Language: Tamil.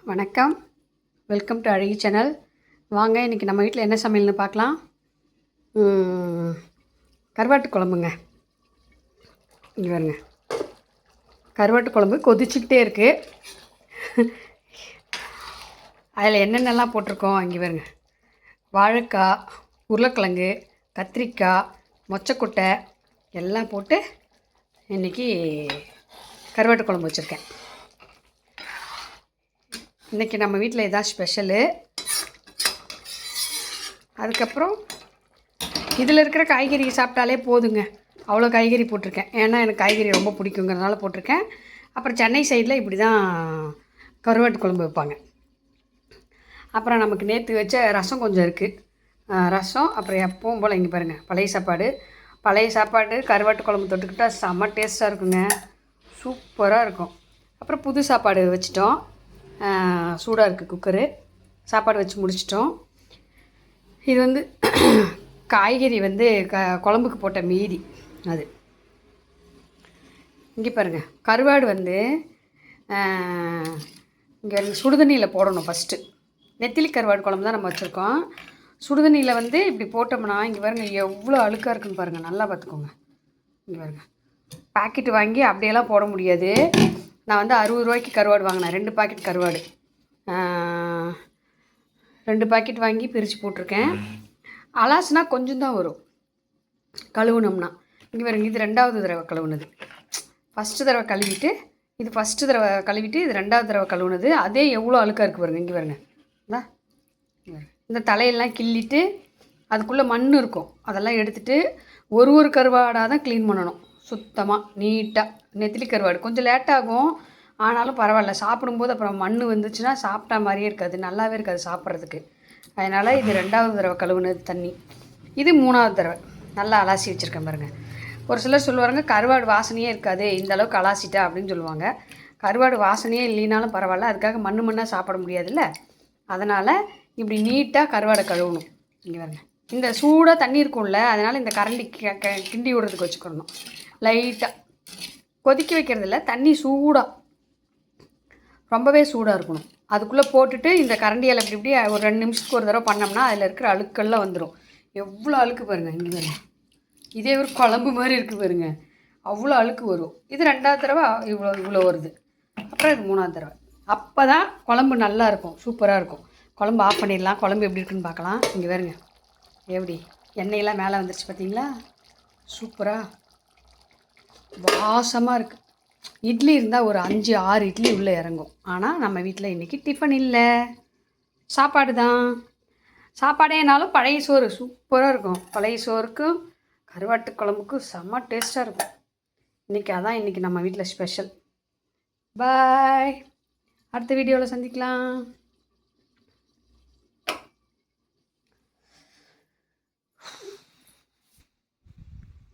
வணக்கம், வெல்கம் டு அழகி சேனல். வாங்க, இன்றைக்கி நம்ம வீட்டில் என்ன சமையல்னு பார்க்கலாம். கருவாட்டு குழம்புங்க. இங்கே பாருங்க, கருவாட்டு குழம்பு கொதிச்சுக்கிட்டே இருக்குது. அதில் என்னென்னலாம் போட்டிருக்கோம் இங்கே பாருங்க. வாழைக்காய், உருளைக்கிழங்கு, கத்திரிக்காய், மொச்சக்கொட்டை எல்லாம் போட்டு இன்றைக்கி கருவாட்டு குழம்பு வச்சுருக்கேன். இன்றைக்கி நம்ம வீட்டில் இதான் ஸ்பெஷலு. அதுக்கப்புறம் இதில் இருக்கிற காய்கறி சாப்பிட்டாலே போதுங்க. அவ்வளோ காய்கறி போட்டிருக்கேன், ஏன்னா எனக்கு காய்கறி ரொம்ப பிடிக்குங்கிறதுனால போட்டிருக்கேன். அப்புறம் சென்னை சைடில் இப்படி தான் கருவாட்டு குழம்பு வைப்பாங்க. அப்புறம் நமக்கு நேற்று வச்ச ரசம் கொஞ்சம் இருக்குது. ரசம் அப்புறம் எப்பவும் போல் இங்கே பாருங்கள், பழைய சாப்பாடு கருவாட்டு குழம்பு தொட்டுக்கிட்டால் செம்ம டேஸ்ட்டாக இருக்குங்க, சூப்பராக இருக்கும். அப்புறம் புது சாப்பாடு வச்சிட்டோம். சூடாக இருக்குது குக்கரு. சாப்பாடு வச்சு முடிச்சிட்டோம். இது வந்து காய்கறி வந்து குழம்புக்கு போட்ட மீதி. அது இங்கே பாருங்கள், கருவாடு வந்து இங்கே சுடுதண்ணியில் போடணும் ஃபஸ்ட்டு. நெத்திலி கருவாடு குழம்பு தான் நம்ம வச்சுருக்கோம். சுடுதண்ணியில் வந்து இப்படி போட்டோம்னா இங்கே பாருங்கள் எவ்வளோ அழுக்காக இருக்குன்னு பாருங்கள், நல்லா பார்த்துக்கோங்க. இங்கே பாருங்கள், பாக்கெட்டு வாங்கி அப்படியெல்லாம் போட முடியாது. நான் வந்து 60 ரூபாய்க்கு கருவாடு வாங்கினேன். 2 பாக்கெட் கருவாடு, 2 பாக்கெட் வாங்கி பிரித்து போட்டிருக்கேன். அலாசுனா கொஞ்சம் தான் வரும் கழுவுனோம்னா. இங்கே பாருங்க, இது 2வது தடவை கழுவுனது. ஃபஸ்ட்டு தடவை கழுவிட்டு இது ஃபஸ்ட்டு தடவை கழுவிட்டு இது 2வது தடவை கழுவுனது. அதே எவ்வளோ அழுக்காக இருக்குது பாருங்கள். இங்கே பாருங்க, இந்த தலையெல்லாம் கிள்ளிட்டு அதுக்குள்ளே மண் இருக்கும், அதெல்லாம் எடுத்துகிட்டு ஒரு கருவாடாக தான் க்ளீன் பண்ணணும் சுத்தமாக நீட்டாக. நெத்திலி கருவாடு கொஞ்சம் லேட்டாகும், ஆனாலும் பரவாயில்ல. சாப்பிடும்போது அப்புறம் மண் வந்துச்சுன்னா சாப்பிட்டா மாதிரியே இருக்காது, நல்லாவே இருக்காது சாப்பிட்றதுக்கு. அதனால் இது 2வது தடவை கழுவுனது தண்ணி. இது 3வது தடவை நல்லா அலாசி வச்சுருக்கேன் பாருங்கள். ஒரு சிலர் சொல்லுவாங்க கருவாடு வாசனையே இருக்காது, இந்த அளவுக்கு அலாசிட்டா அப்படின்னு சொல்லுவாங்க. கருவாடு வாசனையே இல்லைனாலும் பரவாயில்ல, அதுக்காக மண்ணாக சாப்பிட முடியாதுல்ல. அதனால் இப்படி நீட்டாக கருவாடை கழுவணும். இங்கே பாருங்கள், இந்த சூடாக தண்ணி இருக்கும்ல, அதனால் இந்த கரண்டி கிண்டி விடுறதுக்கு வச்சுக்கணும். லைட்டாக கொதிக்க வைக்கிறதில்ல, தண்ணி சூடாக ரொம்பவே சூடாக இருக்கணும். அதுக்குள்ளே போட்டுட்டு இந்த கரண்டியால் இப்படி ஒரு 2 நிமிஷத்துக்கு ஒரு தடவை பண்ணோம்னா அதில் இருக்கிற அழுக்கெல்லாம் வந்துடும். எவ்வளோ அழுக்கு பாருங்கள். இங்கே பாருங்கள், இதே ஒரு குழம்பு மாதிரி இருக்குது பாருங்கள், அவ்வளோ அழுக்கு வரும். இது 2வது தடவை இவ்வளோ வருது. அப்புறம் இது 3வது தடவை. அப்போ தான் குழம்பு நல்லா இருக்கும், சூப்பராக இருக்கும். குழம்பு ஆஃப் பண்ணிடலாம். குழம்பு எப்படி இருக்குன்னு பார்க்கலாம். இங்கே பாருங்க, எப்படி எண்ணெயெல்லாம் மேலே வந்துருச்சு பார்த்தீங்களா, சூப்பராக வாசமாக இருக்குது. இட்லி இருந்தால் ஒரு 5-6 இட்லி உள்ளே இறங்கும். ஆனால் நம்ம வீட்டில் இன்றைக்கி டிஃபன் இல்லை, சாப்பாடு தான். சாப்பாடேனாலும் பழைய சோறு சூப்பராக இருக்கும். பழைய சோறுக்கும் கருவாட்டு குழம்புக்கும் செம்ம டேஸ்ட்டாக இருக்கும். இன்றைக்கி நம்ம வீட்டில் ஸ்பெஷல். பாய், அடுத்த வீடியோவில் சந்திக்கலாம்.